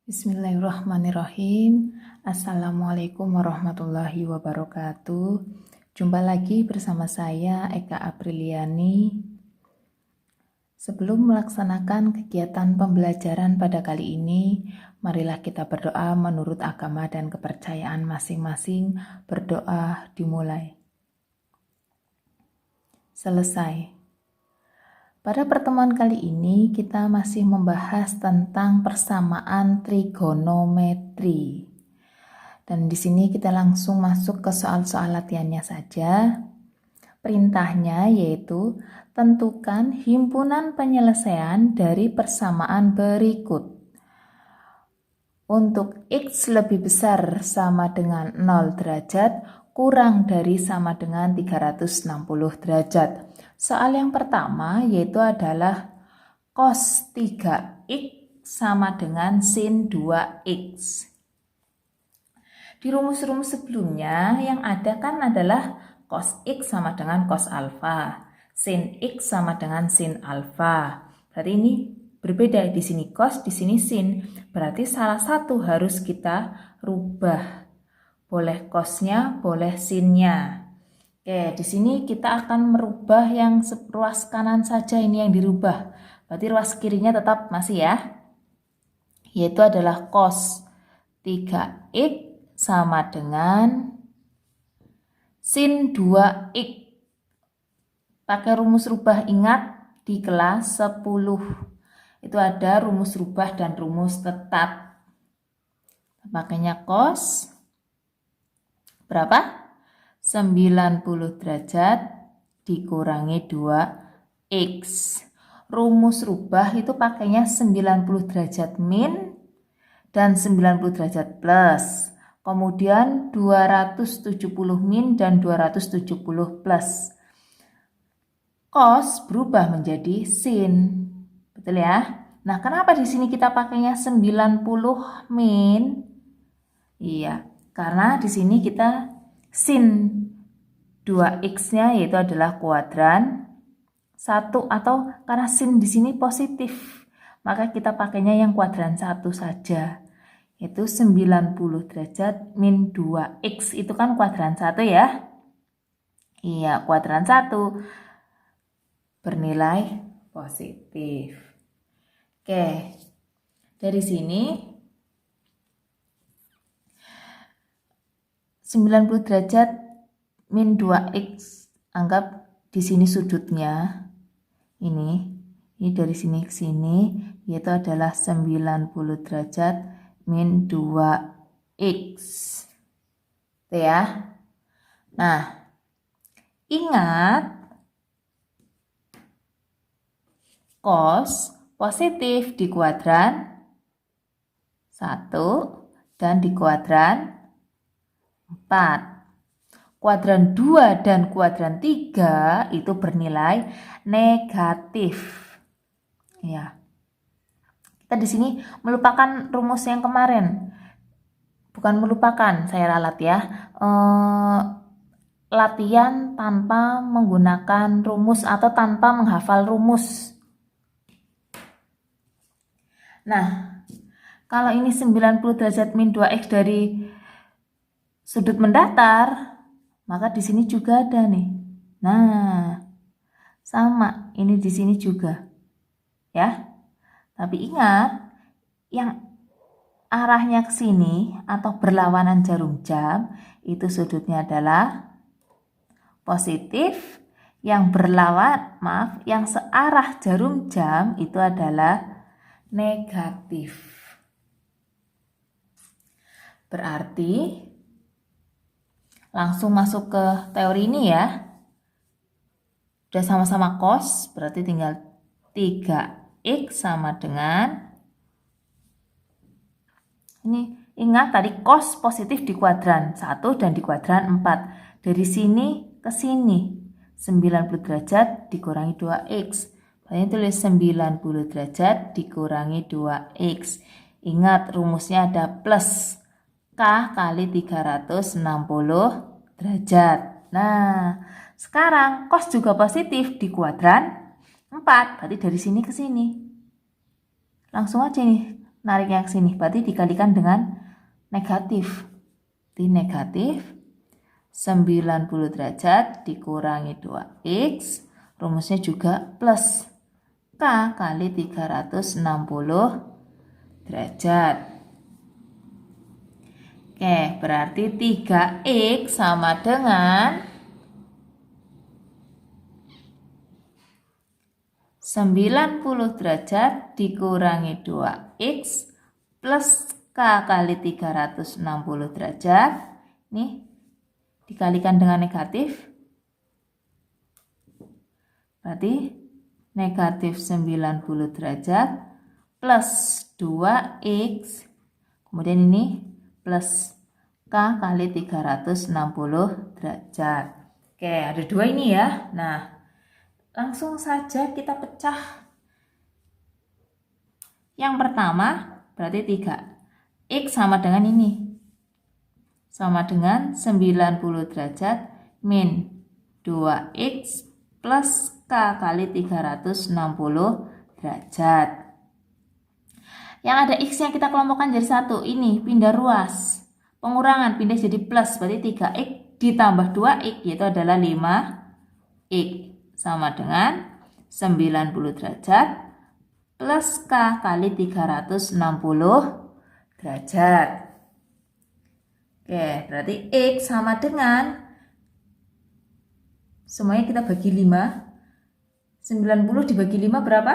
Bismillahirrahmanirrahim. Assalamualaikum warahmatullahi wabarakatuh. Jumpa lagi bersama saya Eka Apriliani. Sebelum melaksanakan kegiatan pembelajaran pada kali ini, marilah kita berdoa menurut agama dan kepercayaan masing-masing. Berdoa dimulai. Selesai. Pada pertemuan kali ini kita masih membahas tentang persamaan trigonometri. Dan di sini kita langsung masuk ke soal-soal latihannya saja. Perintahnya yaitu tentukan himpunan penyelesaian dari persamaan berikut. Untuk X lebih besar sama dengan 0 derajat, kurang dari sama dengan 360 derajat. Soal yang pertama yaitu adalah cos 3x sama dengan sin 2x. Di rumus-rumus sebelumnya yang ada kan adalah cos x sama dengan cos alfa, sin x sama dengan sin alfa. Berarti ini berbeda, di sini cos, di sini sin. Berarti salah satu harus kita rubah. Boleh cosnya, boleh sinnya. Oke, di sini kita akan merubah yang ruas kanan saja, ini yang dirubah. Berarti ruas kirinya tetap masih ya. Yaitu adalah cos 3x sama dengan sin 2x. Pakai rumus rubah, ingat di kelas 10. Itu ada rumus rubah dan rumus tetap. Pakainya cos berapa? 90 derajat dikurangi 2x. Rumus rubah itu pakainya 90 derajat min dan 90 derajat plus. Kemudian 270 min dan 270 plus. Cos berubah menjadi sin. Betul ya? Nah, kenapa di sini kita pakainya 90 min? Iya, karena di sini kita sin 2x-nya yaitu adalah kuadran 1, atau karena sin di sini positif, maka kita pakainya yang kuadran 1 saja. Yaitu 90 derajat min 2x, itu kan kuadran 1 ya. Iya, kuadran 1 bernilai positif. Oke, dari sini 90 derajat min 2x, anggap di sini sudutnya ini dari sini ke sini, yaitu adalah 90 derajat min 2x. Itu ya. Nah, ingat cos positif di kuadran 1 dan di kuadran 4. Kuadran 2 dan kuadran 3 itu bernilai negatif. Ya. Kita di sini melupakan rumus yang kemarin. Bukan melupakan, saya ralat ya. Latihan tanpa menggunakan rumus atau tanpa menghafal rumus. Nah, kalau ini 90 derajat min 2x dari sudut mendatar, maka di sini juga ada nih. Nah, sama, ini di sini juga. Ya. Tapi ingat, yang arahnya ke sini atau berlawanan jarum jam, itu sudutnya adalah positif. Yang yang searah jarum jam itu adalah negatif. Berarti langsung masuk ke teori ini ya. Udah sama-sama cos, berarti tinggal 3x sama dengan, ini ingat tadi cos positif di kuadran 1 dan di kuadran 4. Dari sini ke sini 90 derajat dikurangi 2x. Berarti tulis 90 derajat dikurangi 2x. Ingat rumusnya ada plus K kali 360 derajat. Nah, Sekarang cos juga positif di kuadran 4, berarti dari sini ke sini. Langsung aja nih nariknya ke sini, berarti dikalikan dengan negatif. Di negatif 90 derajat dikurangi 2x, rumusnya juga plus K kali 360 derajat. Oke, berarti 3x sama dengan 90 derajat dikurangi 2x plus K kali 360 derajat. Nih, dikalikan dengan negatif. Berarti negatif 90 derajat plus 2x. Kemudian ini plus K kali 360 derajat. Oke, ada 2 ini ya. Nah, langsung saja kita pecah. Yang pertama berarti 3x sama dengan ini. Sama dengan 90 derajat min 2x plus K kali 360 derajat. Yang ada x-nya kita kelompokkan jadi 1. Ini pindah ruas. Pengurangan pindah jadi plus. Berarti 3x ditambah 2x yaitu adalah 5x. Sama dengan 90 derajat plus K kali 360 derajat. Oke, berarti x sama dengan, semuanya kita bagi 5. 90 dibagi 5 berapa?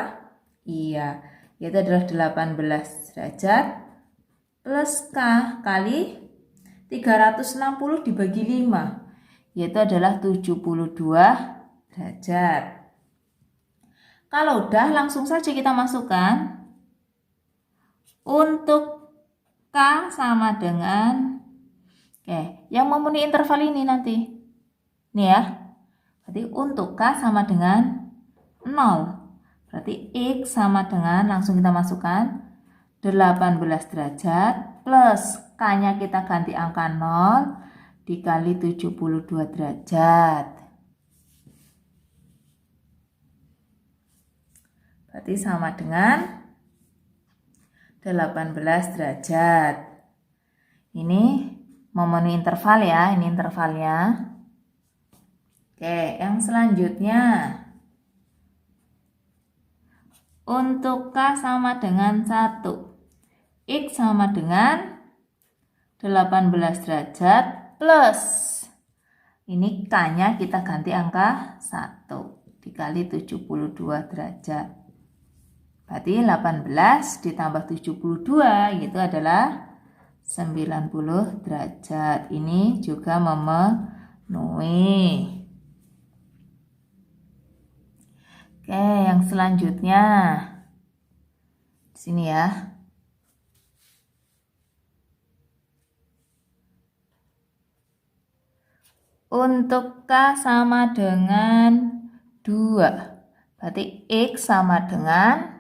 Iya, yaitu adalah 18 derajat plus K kali 360 dibagi 5, yaitu adalah 72 derajat. Kalau udah, langsung saja kita masukkan. Untuk K sama dengan, oke, yang memenuhi interval ini nanti. Nih ya. Berarti untuk K sama dengan 0. Berarti X sama dengan, langsung kita masukkan, 18 derajat plus K-nya kita ganti angka 0 dikali 72 derajat. Berarti sama dengan 18 derajat. Ini memenuhi interval ya, ini intervalnya. Oke, yang selanjutnya. Untuk K sama dengan 1. X sama dengan 18 derajat plus. Ini K-nya kita ganti angka 1 dikali 72 derajat. Berarti 18 ditambah 72 yaitu adalah 90 derajat. Ini juga memenuhi. Oke, yang selanjutnya di sini ya. Untuk K sama dengan 2. Berarti X sama dengan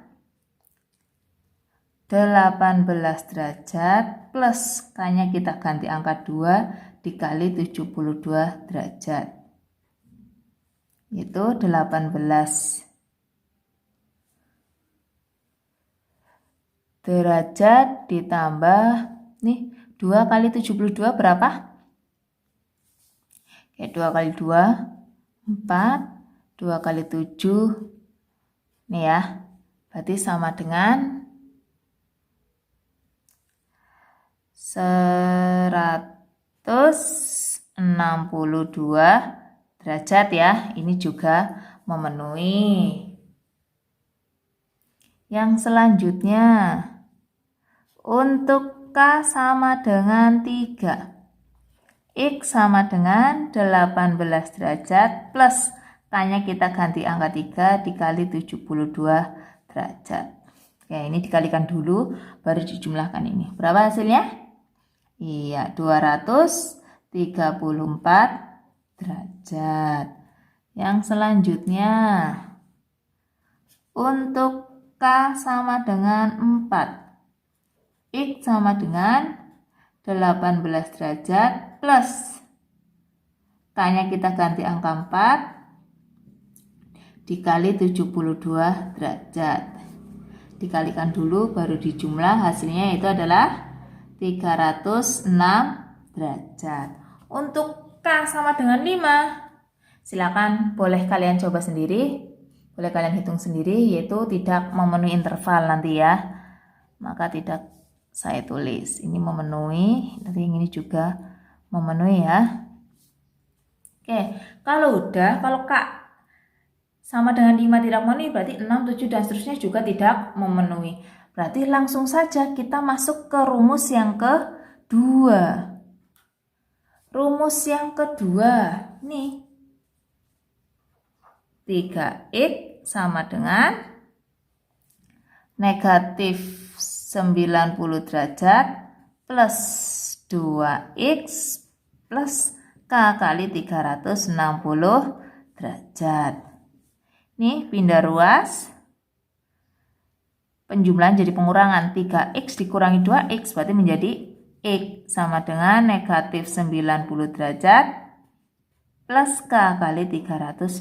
18 derajat plus K-nya kita ganti angka 2 dikali 72 derajat. Itu 18 derajat ditambah nih 2 kali 72 berapa? Oke, 2 kali 2 4, 2 kali 7 nih ya. Berarti sama dengan 162 derajat ya. Ini juga memenuhi. Yang selanjutnya, untuk K sama dengan 3. X sama dengan 18 derajat plus K-nya kita ganti angka 3 dikali 72 derajat. Oke, ini dikalikan dulu baru dijumlahkan ini. Berapa hasilnya? Iya, 234 derajat. Yang selanjutnya, untuk K sama dengan 4. X sama dengan 18 derajat plus K-nya kita ganti angka 4 dikali 72 derajat. Dikalikan dulu baru dijumlah, hasilnya itu adalah 306 derajat. Untuk K sama dengan 5, silakan boleh kalian coba sendiri, boleh kalian hitung sendiri, yaitu tidak memenuhi interval nanti ya. Maka tidak saya tulis. Ini memenuhi, nanti yang ini juga memenuhi ya. Oke, kalau K sama dengan 5 tidak memenuhi, berarti 6, 7, dan seterusnya juga tidak memenuhi. Berarti langsung saja kita masuk ke rumus yang kedua. Rumus yang kedua, nih. 3x sama dengan negatif 90 derajat plus 2x plus K kali 360 derajat. Nih pindah ruas, penjumlahan jadi pengurangan. 3x dikurangi 2x berarti menjadi x sama dengan negatif 90 derajat plus K kali 360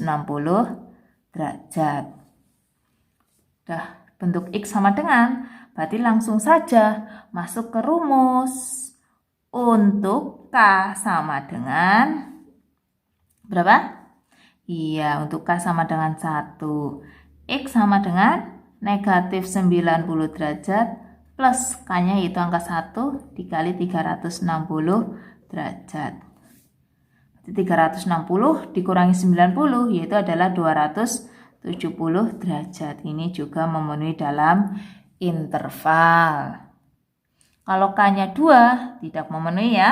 derajat. Dah bentuk x sama dengan, berarti langsung saja masuk ke rumus. Untuk K sama dengan berapa? Iya, untuk K sama dengan 1. X sama dengan negatif 90 derajat plus K-nya yaitu angka 1 dikali 360 derajat. 360 dikurangi 90 yaitu adalah 270 derajat. Ini juga memenuhi dalam interval. Kalau K-nya 2 tidak memenuhi ya.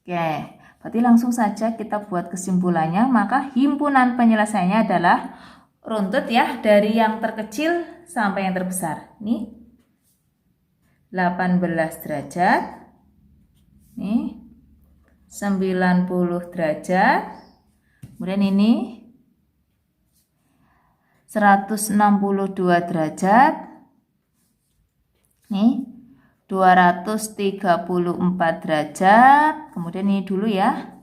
Oke. Berarti langsung saja kita buat kesimpulannya, maka himpunan penyelesaiannya adalah runtut ya, dari yang terkecil sampai yang terbesar. Nih 18 derajat, nih 90 derajat, kemudian ini 162 derajat, nih 234 derajat, kemudian ini dulu ya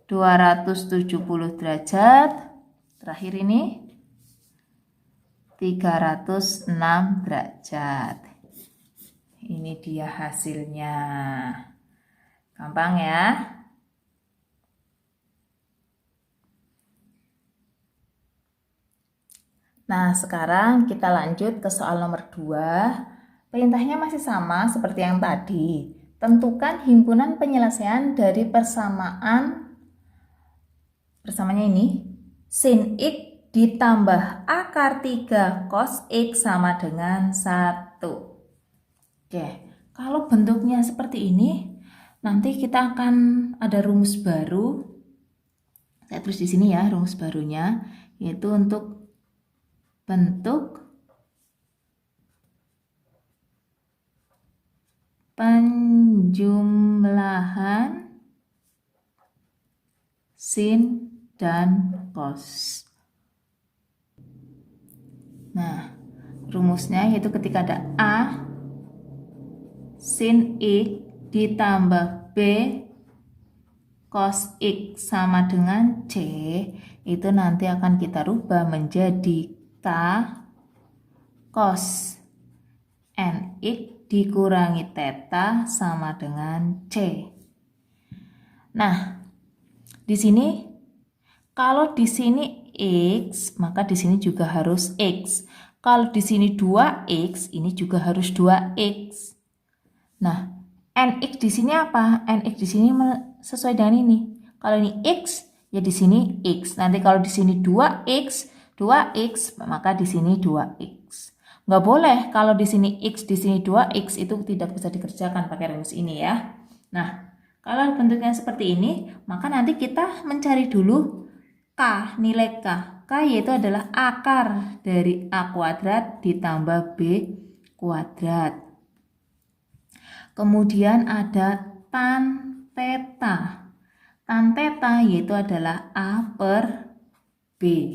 270 derajat, terakhir ini 306 derajat. Ini dia hasilnya, gampang ya. Nah sekarang kita lanjut ke soal nomor 2. Perintahnya masih sama seperti yang tadi. Tentukan himpunan penyelesaian dari persamaannya ini sin x ditambah akar 3 cos x sama dengan 1. Oke, kalau bentuknya seperti ini, nanti kita akan ada rumus baru. Saya tulis di sini ya rumus barunya, yaitu untuk bentuk penjumlahan sin dan cos. Nah, rumusnya yaitu ketika ada A sin x ditambah B cos x sama dengan C, itu nanti akan kita rubah menjadi K cos nx dikurangi theta sama dengan C. Nah, di sini kalau di sini X, maka di sini juga harus X. Kalau di sini 2X, ini juga harus 2X. Nah, NX di sini apa? NX di sini sesuai dengan ini. Kalau ini X, ya di sini X. Nanti kalau di sini 2X, maka di sini 2X. Nggak boleh kalau di sini X, di sini 2X, itu tidak bisa dikerjakan pakai rumus ini ya. Nah, kalau bentuknya seperti ini, maka nanti kita mencari dulu K, nilai K. K yaitu adalah akar dari A kuadrat ditambah B kuadrat. Kemudian ada tan theta. Tan theta yaitu adalah A per B.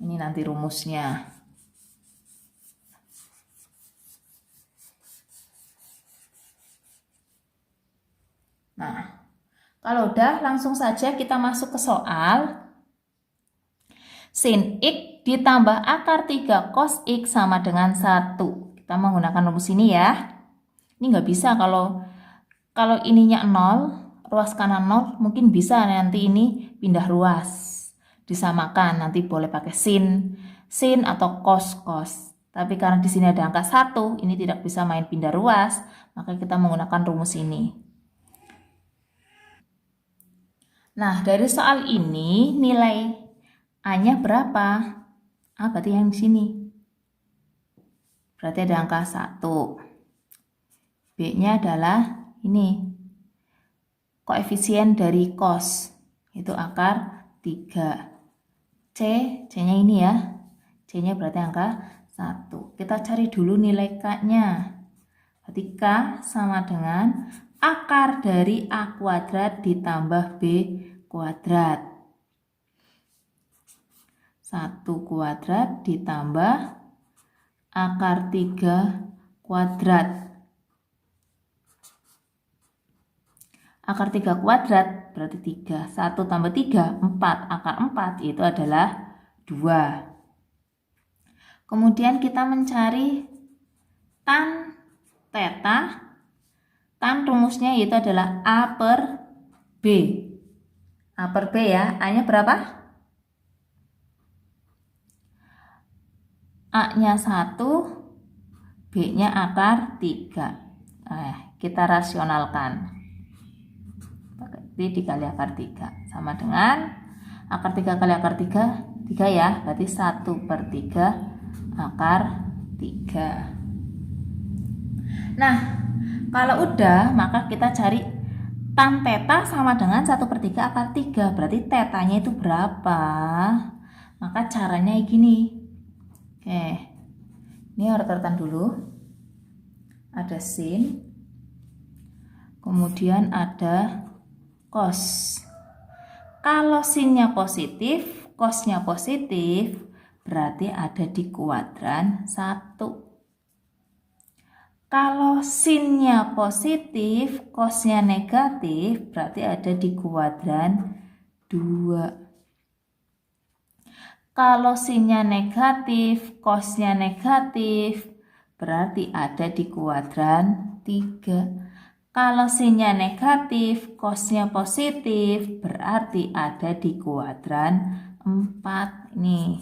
Ini nanti rumusnya. Nah, Kalau udah, langsung saja kita masuk ke soal. Sin X ditambah akar 3 cos X sama dengan 1. Kita menggunakan rumus ini ya. Ini nggak bisa kalau ininya 0, ruas kanan 0, mungkin bisa nanti ini pindah ruas. Disamakan, nanti boleh pakai sin atau cos. Tapi karena di sini ada angka 1, ini tidak bisa main pindah ruas, maka kita menggunakan rumus ini. Nah, dari soal ini nilai A-nya berapa? A berarti yang di sini. Berarti ada angka 1. B-nya adalah ini. Koefisien dari cos, itu akar 3. C-nya ini ya. C-nya berarti angka 1. Kita cari dulu nilai K-nya. Berarti K sama dengan akar dari A kuadrat ditambah B kuadrat. 1 kuadrat ditambah akar 3 kuadrat. Akar 3 kuadrat berarti 3. 1 tambah 3, 4. Akar 4 itu adalah 2. Kemudian kita mencari tan theta. Tan rumusnya yaitu adalah A per B. A per B ya. A-nya berapa? A-nya 1, B-nya akar 3. Kita rasionalkan. Dikali akar 3 sama dengan akar 3 kali akar 3 ya, berarti 1 per 3 akar 3. Nah, kalau udah maka kita cari tan theta sama dengan 1 per 3 akar 3, berarti tetanya itu berapa? Maka caranya gini. Oke, ini harus catatan dulu. Ada sin, kemudian ada cos. Kalau sinnya positif, cosnya positif, berarti ada di kuadran 1. Kalau sinnya positif, cosnya negatif, berarti ada di kuadran 2. Kalau sinnya negatif, cosnya negatif, berarti ada di kuadran 3. Kalau sinnya negatif, cosnya positif, berarti ada di kuadran 4. Nih.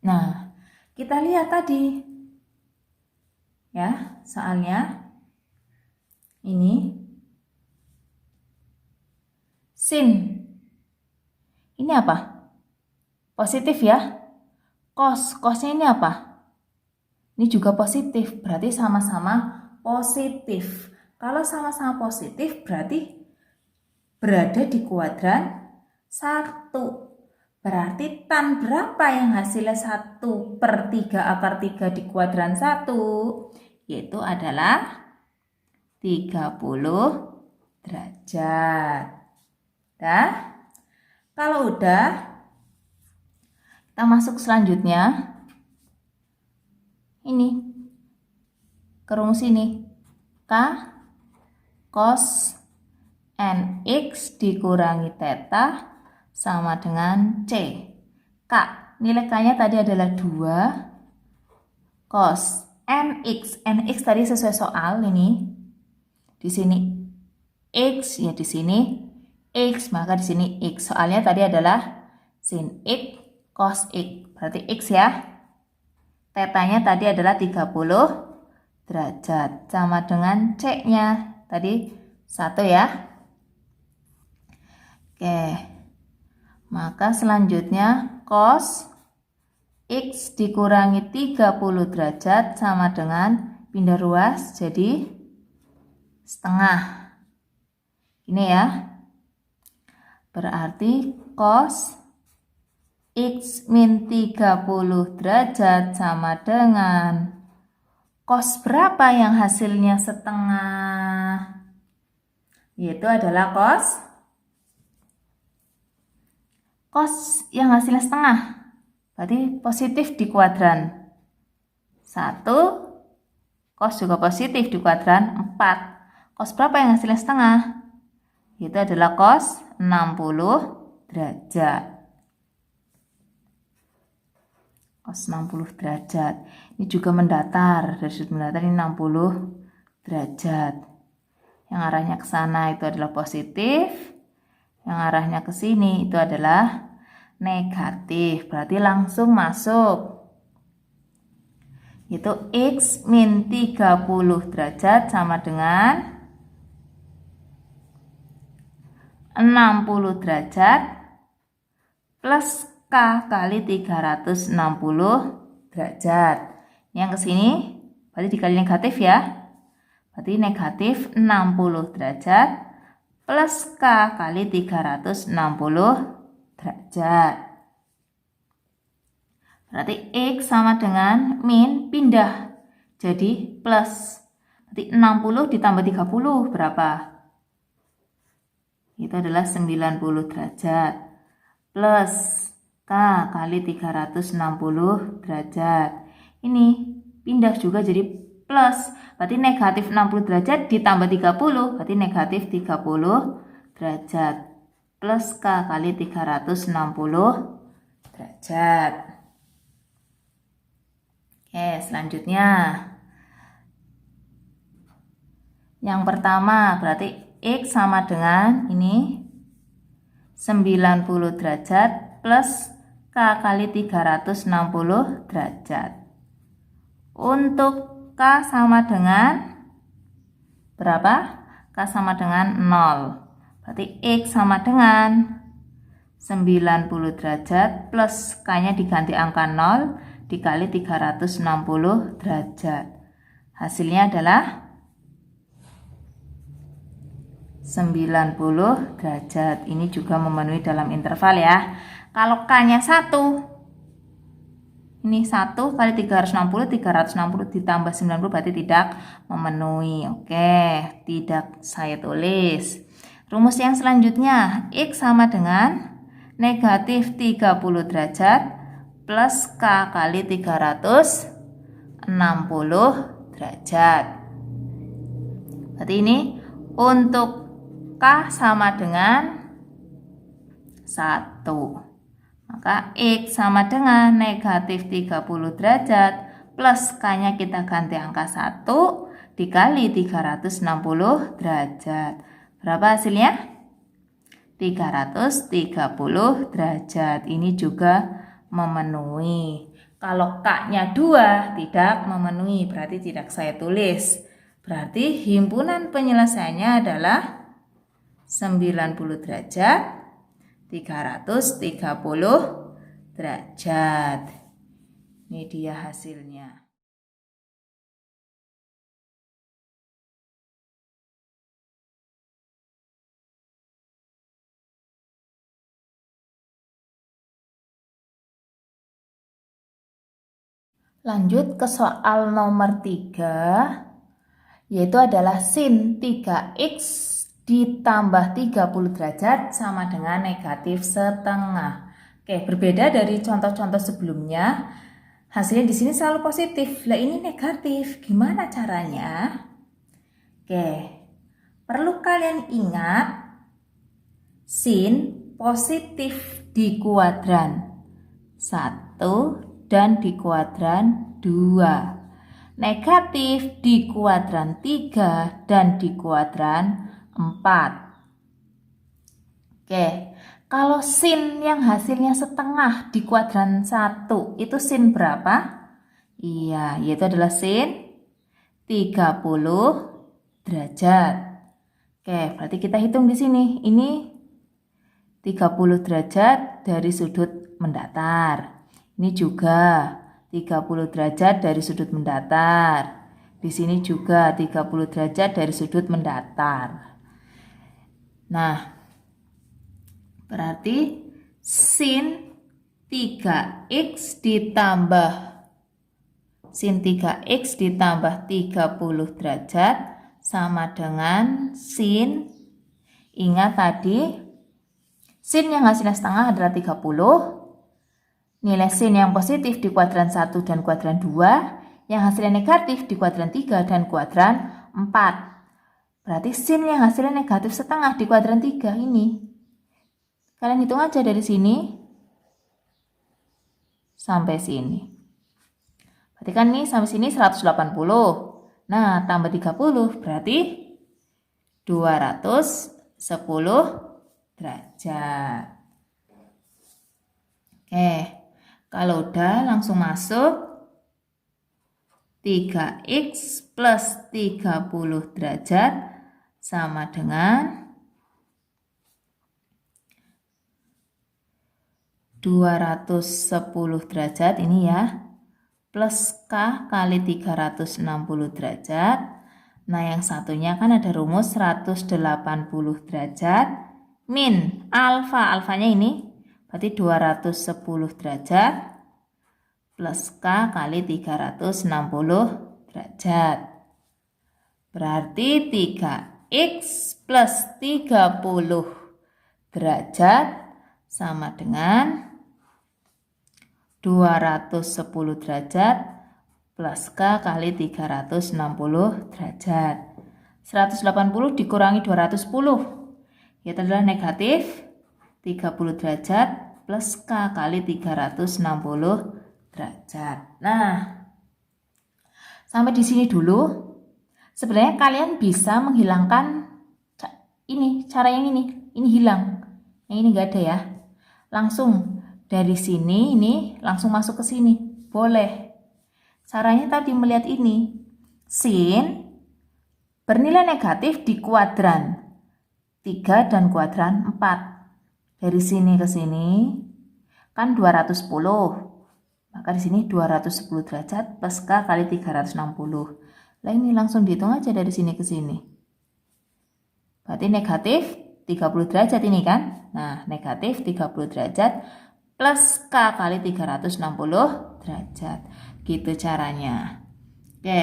Nah, kita lihat tadi. Ya, soalnya ini sin. Ini apa? Positif ya. Cosnya ini apa? Ini juga positif, berarti sama-sama positif. Kalau sama-sama positif, berarti berada di kuadran 1. Berarti tan berapa yang hasilnya 1 per 3 akar 3 di kuadran 1? Yaitu adalah 30 derajat. Dah? Kalau udah, kita masuk selanjutnya. Ini ke rumus ini, K cos nx dikurangi theta sama dengan C. K, nilai K-nya tadi adalah 2 cos nx tadi sesuai soal ini. Di sini x ya, di sini x, maka di sini x. Soalnya tadi adalah sin x cos x, berarti x ya. Tetanya tadi adalah 30 derajat. Sama dengan C-nya. Tadi 1 ya. Oke. Maka selanjutnya cos X dikurangi 30 derajat sama dengan pindah ruas jadi setengah. Ini ya. Berarti cos X min 30 derajat sama dengan cos berapa yang hasilnya setengah? Yaitu adalah cos yang hasilnya setengah. Berarti positif di kuadran 1, Cos juga positif di kuadran 4. Cos berapa yang hasilnya setengah? Itu adalah cos 60 derajat. Cos 60 derajat. Ini juga mendatar. Dari sudut mendatar ini 60 derajat. Yang arahnya ke sana itu adalah positif. Yang arahnya ke sini itu adalah negatif. Berarti langsung masuk. Itu X min 30 derajat sama dengan 60 derajat plus K kali 360 derajat. Yang ke sini berarti dikali negatif ya. Berarti negatif 60 derajat plus K kali 360 derajat. Berarti X sama dengan min pindah jadi plus. Berarti 60 ditambah 30 berapa? Itu adalah 90 derajat. Plus K kali 360 derajat. Ini pindah juga jadi plus. Berarti negatif 60 derajat ditambah 30. Berarti negatif 30 derajat. Plus K kali 360 derajat. Oke, selanjutnya. Yang pertama berarti X sama dengan ini 90 derajat plus K kali 360 derajat. Untuk K sama dengan berapa? K sama dengan 0. Berarti X sama dengan 90 derajat plus K-nya diganti angka 0 dikali 360 derajat. Hasilnya adalah 90 derajat. Ini juga memenuhi dalam interval ya. Kalau K-nya 1, ini 1 kali 360 ditambah 90 berarti tidak memenuhi. Oke, tidak saya tulis. Rumus yang selanjutnya, X sama dengan negatif 30 derajat plus K kali 360 derajat. Berarti ini untuk K sama dengan 1. Maka X sama dengan negatif 30 derajat plus K-nya kita ganti angka 1 dikali 360 derajat. Berapa hasilnya? 330 derajat. Ini juga memenuhi. Kalau K-nya 2 tidak memenuhi, berarti tidak saya tulis. Berarti himpunan penyelesaiannya adalah 90 derajat, 330 derajat. Ini dia hasilnya. Lanjut ke soal nomor 3, yaitu adalah sin 3x ditambah 30 derajat sama dengan negatif setengah. Oke, berbeda dari contoh-contoh sebelumnya, hasilnya di sini selalu positif. Lah ini negatif, gimana caranya? Oke, perlu kalian ingat sin positif di kuadran 1 dan di kuadran 2. Negatif di kuadran 3 dan di kuadran 4. Oke, kalau sin yang hasilnya setengah di kuadran 1 itu sin berapa? Iya, yaitu adalah sin 30 derajat. Oke, berarti kita hitung di sini. Ini 30 derajat dari sudut mendatar. Ini juga 30 derajat dari sudut mendatar. Di sini juga 30 derajat dari sudut mendatar. Nah, berarti sin 3x ditambah 30 derajat sama dengan sin, ingat tadi sin yang hasilnya setengah adalah 30. Nilai sin yang positif di kuadran 1 dan kuadran 2, yang hasilnya negatif di kuadran 3 dan kuadran 4. Berarti sin yang hasilnya negatif setengah di kuadran 3 ini. Kalian hitung aja dari sini sampai sini. Berarti kan ini sampai sini 180. Nah, tambah 30 berarti 210 derajat. Oke, kalau udah langsung masuk 3x plus 30 derajat sama dengan 210 derajat ini ya, plus K kali 360 derajat. Nah, yang satunya kan ada rumus 180 derajat min alfa, alfanya ini berarti 210 derajat plus K kali 360 derajat. Berarti 3x plus 30 derajat sama dengan 210 derajat plus K kali 360 derajat. 180 dikurangi 210, yaitu adalah negatif 30 derajat plus K kali 360 derajat. Nah, sampai di sini dulu. Sebenarnya kalian bisa menghilangkan ini, cara yang ini hilang. Yang ini enggak ada ya. Langsung dari sini ini langsung masuk ke sini. Boleh. Caranya tadi melihat ini. Sin bernilai negatif di kuadran 3 dan kuadran 4. Dari sini ke sini kan 210. Maka di sini 210 derajat plus K kali 360. Lah ini langsung dihitung aja dari sini ke sini. Berarti negatif 30 derajat ini kan. Nah, negatif 30 derajat plus K kali 360 derajat. Gitu caranya. Oke.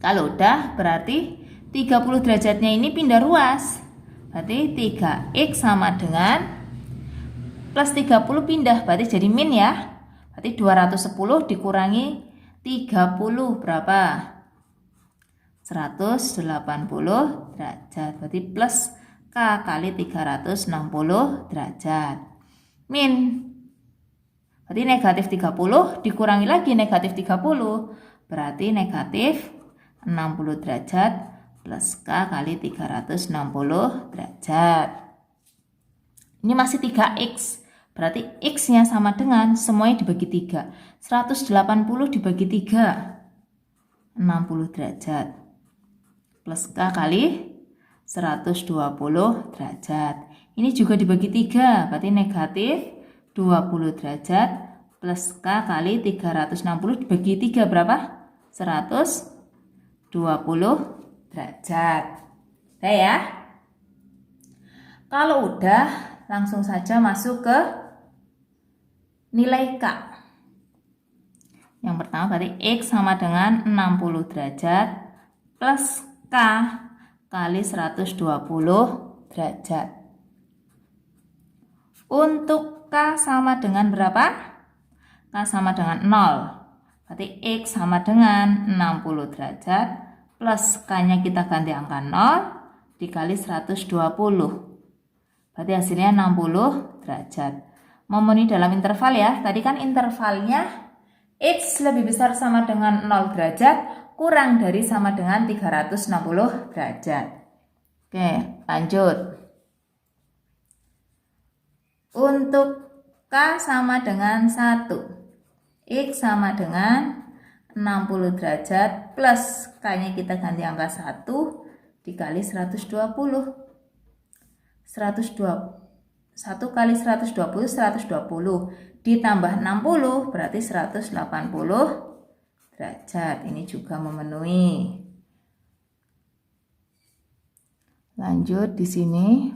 Kalau udah berarti 30 derajatnya ini pindah ruas. Berarti 3x sama dengan plus 30 pindah. Berarti jadi min ya. Berarti 210 dikurangi 30 berapa? 180 derajat. Berarti plus K kali 360 derajat. Min. Berarti negatif 30 dikurangi lagi negatif 30. Berarti negatif 60 derajat plus K kali 360 derajat. Ini masih 3x. Berarti x-nya sama dengan semuanya dibagi 3. 180 dibagi 3. 60 derajat. Plus K kali 120 derajat. Ini juga dibagi 3. Berarti negatif 20 derajat plus K kali 360 dibagi 3 berapa? 120 derajat. Udah ya? Kalau udah, langsung saja masuk ke nilai K. Yang pertama berarti X sama dengan 60 derajat plus K kali 120 derajat. Untuk K sama dengan berapa? K sama dengan 0. Berarti X sama dengan 60 derajat plus K-nya kita ganti angka 0 dikali 120. Berarti hasilnya 60 derajat. Memenuhi dalam interval ya. Tadi kan intervalnya X lebih besar sama dengan 0 derajat kurang dari sama dengan 360 derajat. Oke, lanjut. Untuk K sama dengan 1. X sama dengan 60 derajat plus K-nya kita ganti angka 1 dikali 120. 1 kali 120 120 ditambah 60 berarti 180 derajat. Ini juga memenuhi. Lanjut di sini.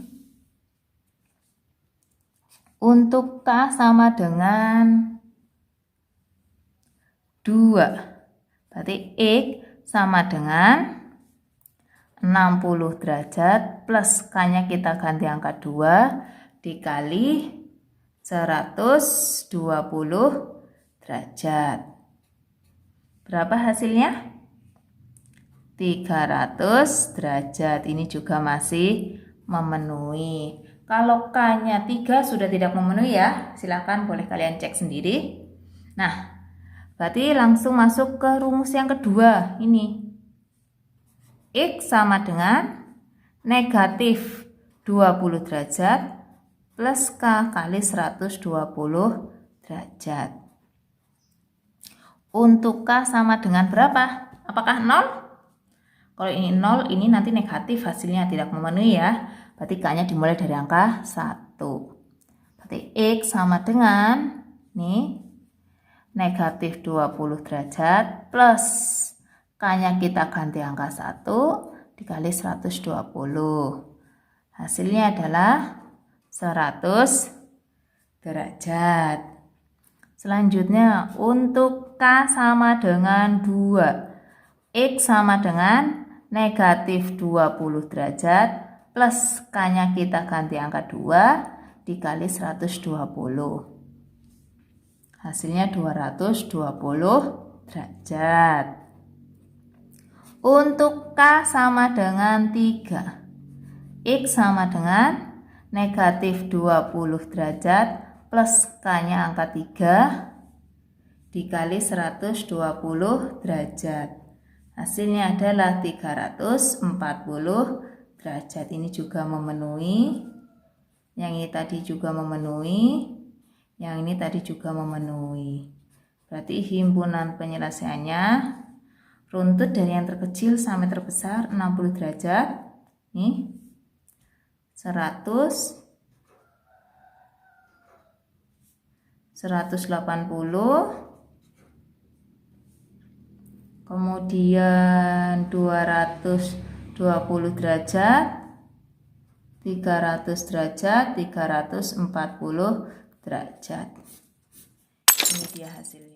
Untuk K sama dengan 2. Berarti X sama dengan 60 derajat plus K-nya kita ganti angka 2 dikali 120 derajat. Berapa hasilnya? 300 derajat. Ini juga masih memenuhi. Kalau K-nya 3 sudah tidak memenuhi ya, silakan boleh kalian cek sendiri. Nah, berarti langsung masuk ke rumus yang kedua ini. X sama dengan negatif 20 derajat plus K kali 120 derajat. Untuk K sama dengan berapa? Apakah 0? Kalau ini 0, ini nanti negatif, hasilnya tidak memenuhi ya. Berarti K-nya dimulai dari angka 1. Berarti X sama dengan nih negatif 20 derajat plus K-nya kita ganti angka 1 dikali 120. Hasilnya adalah 100 derajat. Selanjutnya untuk K sama dengan 2. X sama dengan negatif 20 derajat plus K-nya kita ganti angka 2 dikali 120. Hasilnya 220 derajat. Untuk K sama dengan 3. X sama dengan negatif 20 derajat plus K-nya angka 3 dikali 120 derajat. Hasilnya adalah 340 derajat. Ini juga memenuhi. Yang ini tadi juga memenuhi. Yang ini tadi juga memenuhi. Berarti himpunan penyelesaiannya runtut dari yang terkecil sampai terbesar 60 derajat. Nih. 100, 180, kemudian 220 derajat, 300 derajat, 340 derajat. Ini dia hasilnya.